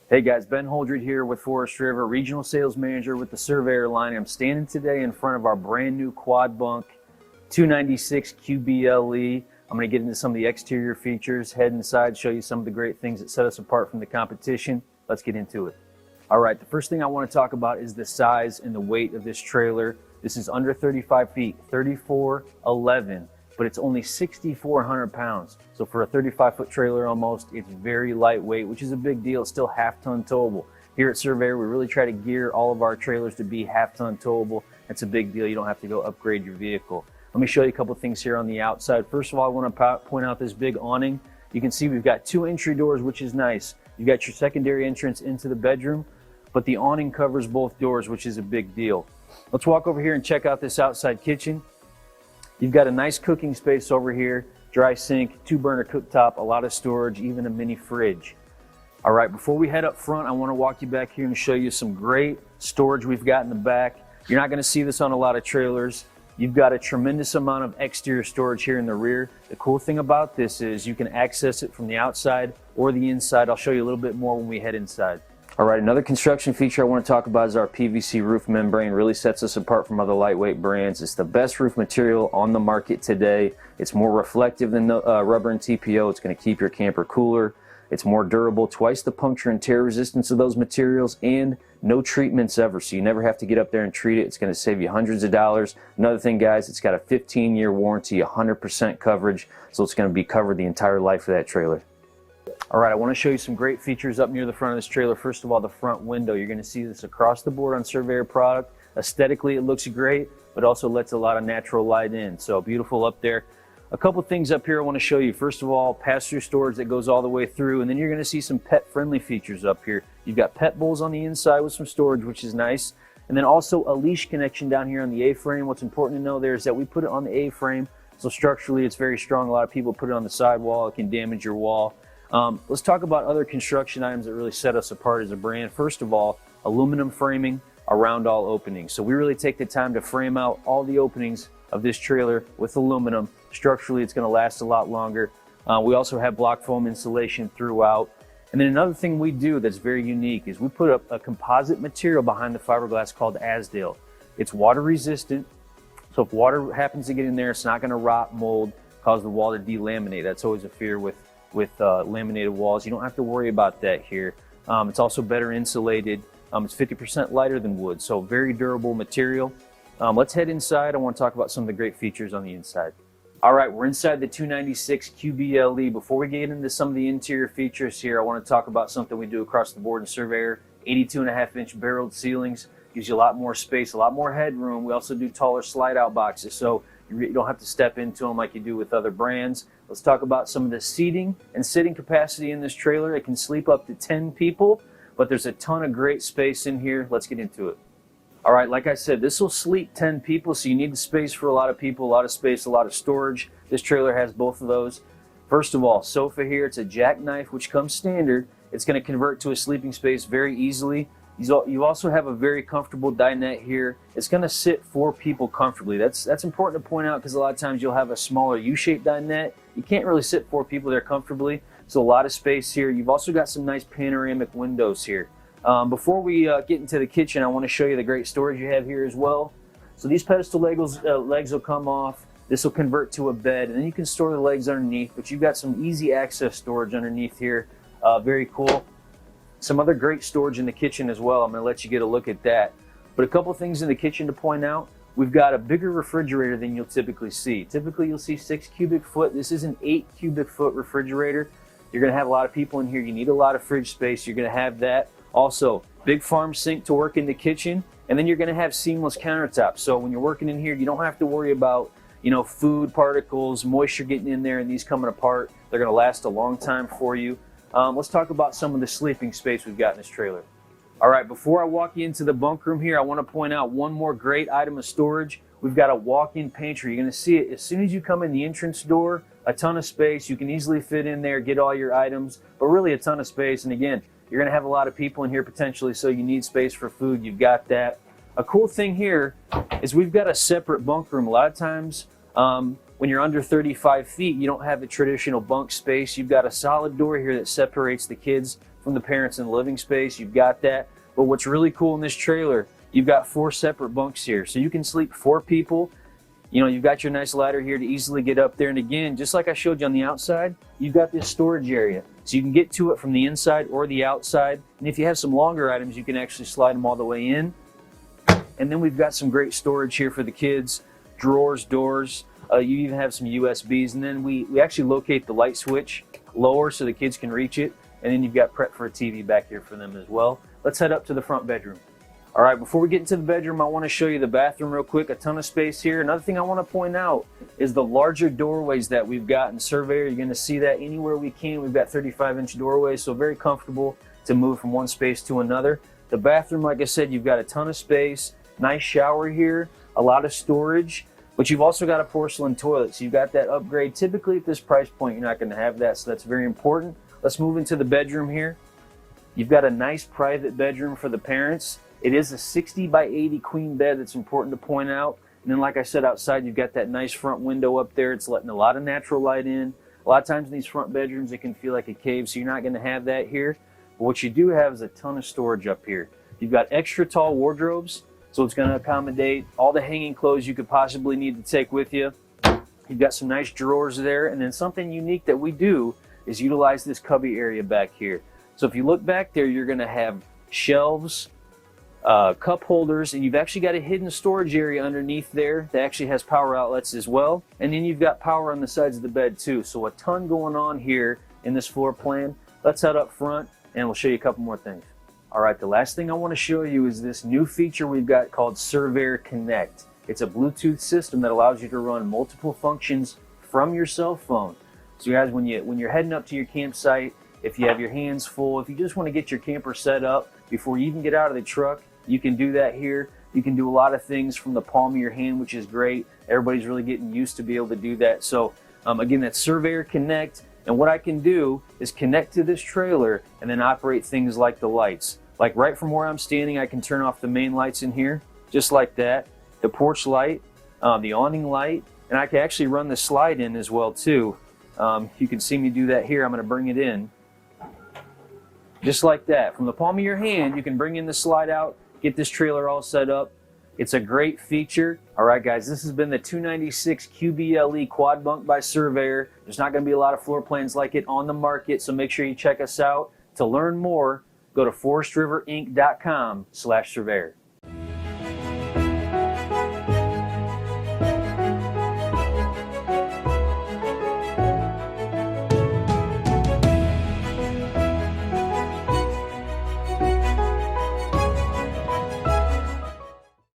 Hey guys, Ben Holdred here with Forest River, Regional Sales Manager with the Surveyor line. I'm standing today in front of our brand new quad bunk 296 QBLE. I'm going to get into some of the exterior features, head inside, show you some of the great things that set us apart from the competition. Let's get into it. All right, the first thing I want to talk about is the size and the weight of this trailer. This is under 35 feet, 3411, but it's only 6,400 pounds. So for a 35-foot trailer almost, it's very lightweight, which is a big deal. It's still half-ton towable. Here at Surveyor, we really try to gear all of our trailers to be half-ton towable. It's a big deal. You don't have to go upgrade your vehicle. Let me show you a couple things here on the outside. First of all, I want to point out this big awning. You can see we've got 2 entry doors, which is nice. You've got your secondary entrance into the bedroom, but the awning covers both doors, which is a big deal. Let's walk over here and check out this outside kitchen. You've got a nice cooking space over here, dry sink, 2-burner cooktop, a lot of storage, even a mini fridge. All right, before we head up front, I want to walk you back here and show you some great storage we've got in the back. You're not going to see this on a lot of trailers. You've got a tremendous amount of exterior storage here in the rear. The cool thing about this is you can access it from the outside or the inside. I'll show you a little bit more when we head inside. All right, another construction feature I want to talk about is our PVC roof membrane. Really sets us apart from other lightweight brands. It's the best roof material on the market today. It's more reflective than rubber and TPO. It's going to keep your camper cooler. It's more durable, twice the puncture and tear resistance of those materials, and no treatments ever, so you never have to get up there and treat it. It's going to save you hundreds of dollars. Another thing, guys, it's got a 15-year warranty, 100% coverage, so it's going to be covered the entire life of that trailer. All right, I want to show you some great features up near the front of this trailer. First of all, the front window. You're going to see this across the board on Surveyor product. Aesthetically, it looks great, but also lets a lot of natural light in. So beautiful up there. A couple things up here I want to show you. First of all, pass-through storage that goes all the way through, and then you're going to see some pet-friendly features up here. You've got pet bowls on the inside with some storage, which is nice. And then also a leash connection down here on the A-frame. What's important to know there is that we put it on the A-frame, so structurally it's very strong. A lot of people put it on the sidewall. It can damage your wall. Let's talk about other construction items that really set us apart as a brand. First of all, aluminum framing around all openings. So we really take the time to frame out all the openings of this trailer with aluminum. Structurally, it's going to last a lot longer. We also have block foam insulation throughout. And then another thing we do that's very unique is we put up a composite material behind the fiberglass called Asdale. It's water resistant, so if water happens to get in there, it's not going to rot, mold, cause the wall to delaminate. That's always a fear with laminated walls. You don't have to worry about that here. It's also better insulated. It's 50% lighter than wood, so very durable material. Let's head inside. I want to talk about some of the great features on the inside. All right, we're inside the 296 QBLE. Before we get into some of the interior features here, I want to talk about something we do across the board in Surveyor. 82.5-inch barreled ceilings gives you a lot more space, a lot more headroom. We also do taller slide-out boxes, so you don't have to step into them like you do with other brands. Let's talk about some of the seating and sitting capacity in this trailer. It can sleep up to 10 people, but there's a ton of great space in here. Let's get into it. All right, like I said, this will sleep 10 people, so you need the space for a lot of people, a lot of space, a lot of storage. This trailer has both of those. First of all, sofa here, it's a jackknife, which comes standard. It's going to convert to a sleeping space very easily. You also have a very comfortable dinette here. It's going to sit 4 people comfortably. That's important to point out because a lot of times you'll have a smaller U-shaped dinette. You can't really sit 4 people there comfortably, so a lot of space here. You've also got some nice panoramic windows here. Before we get into the kitchen, I want to show you the great storage you have here as well. So these pedestal legs will come off. This will convert to a bed, and then you can store the legs underneath, but you've got some easy access storage underneath here. Very cool. Some other great storage in the kitchen as well. I'm going to let you get a look at that. But a couple things in the kitchen to point out. We've got a bigger refrigerator than you'll typically see. Typically you'll see 6 cubic foot. This is an 8 cubic foot refrigerator. You're going to have a lot of people in here. You need a lot of fridge space. You're going to have that. Also, big farm sink to work in the kitchen, and then you're going to have seamless countertops. So when you're working in here, you don't have to worry about, food particles, moisture getting in there and these coming apart. They're going to last a long time for you. Let's talk about some of the sleeping space we've got in this trailer. All right, before I walk you into the bunk room here, I want to point out one more great item of storage. We've got a walk-in pantry. You're going to see it as soon as you come in the entrance door. A ton of space. You can easily fit in there, get all your items, but really a ton of space. And again, you're going to have a lot of people in here potentially, so you need space for food. You've got that. A cool thing here is we've got a separate bunk room. A lot of times when you're under 35 feet, you don't have a traditional bunk space. You've got a solid door here that separates the kids from the parents in the living space. You've got that. But what's really cool in this trailer, you've got 4 separate bunks here. So you can sleep 4 people. You know, you've got your nice ladder here to easily get up there. And again, just like I showed you on the outside, you've got this storage area. So you can get to it from the inside or the outside. And if you have some longer items, you can actually slide them all the way in. And then we've got some great storage here for the kids, drawers, doors. You even have some USBs. And then we actually locate the light switch lower so the kids can reach it. And then you've got prep for a TV back here for them as well. Let's head up to the front bedroom. All right, before we get into the bedroom, I want to show you the bathroom real quick. A ton of space here. Another thing I want to point out is the larger doorways that we've got in Surveyor. You're going to see that anywhere we can. We've got 35-inch doorways, so very comfortable to move from one space to another. The bathroom, like I said, you've got a ton of space. Nice shower here, a lot of storage, but you've also got a porcelain toilet, so you've got that upgrade. Typically at this price point, you're not going to have that, so that's very important. Let's move into the bedroom here. You've got a nice private bedroom for the parents. It is a 60 by 80 queen bed. That's important to point out. And then, like I said, outside you've got that nice front window up there. It's letting a lot of natural light in. A lot of times in these front bedrooms it can feel like a cave, so you're not going to have that here. But what you do have is a ton of storage up here. You've got extra tall wardrobes, so it's going to accommodate all the hanging clothes you could possibly need to take with you. You've got some nice drawers there, and then something unique that we do is utilize this cubby area back here. So if you look back there, you're going to have shelves, cup holders, and you've actually got a hidden storage area underneath there that actually has power outlets as well. And then you've got power on the sides of the bed too. So a ton going on here in this floor plan. Let's head up front and we'll show you a couple more things. All right, the last thing I want to show you is this new feature we've got called Surveyor Connect. It's a Bluetooth system that allows you to run multiple functions from your cell phone. So guys, when you're heading up to your campsite, if you have your hands full, if you just want to get your camper set up before you even get out of the truck, you can do that here. You can do a lot of things from the palm of your hand, which is great. Everybody's really getting used to be able to do that. So again, that's Surveyor Connect. And what I can do is connect to this trailer and then operate things like the lights. Like right from where I'm standing, I can turn off the main lights in here, just like that. The porch light, the awning light, and I can actually run the slide in as well too. You can see me do that here. I'm going to bring it in. Just like that. From the palm of your hand, you can bring in the slide out, get this trailer all set up. It's a great feature. All right, guys, this has been the 296 QBLE Quad Bunk by Surveyor. There's not going to be a lot of floor plans like it on the market, so make sure you check us out. To learn more, go to forestriverinc.com/surveyor.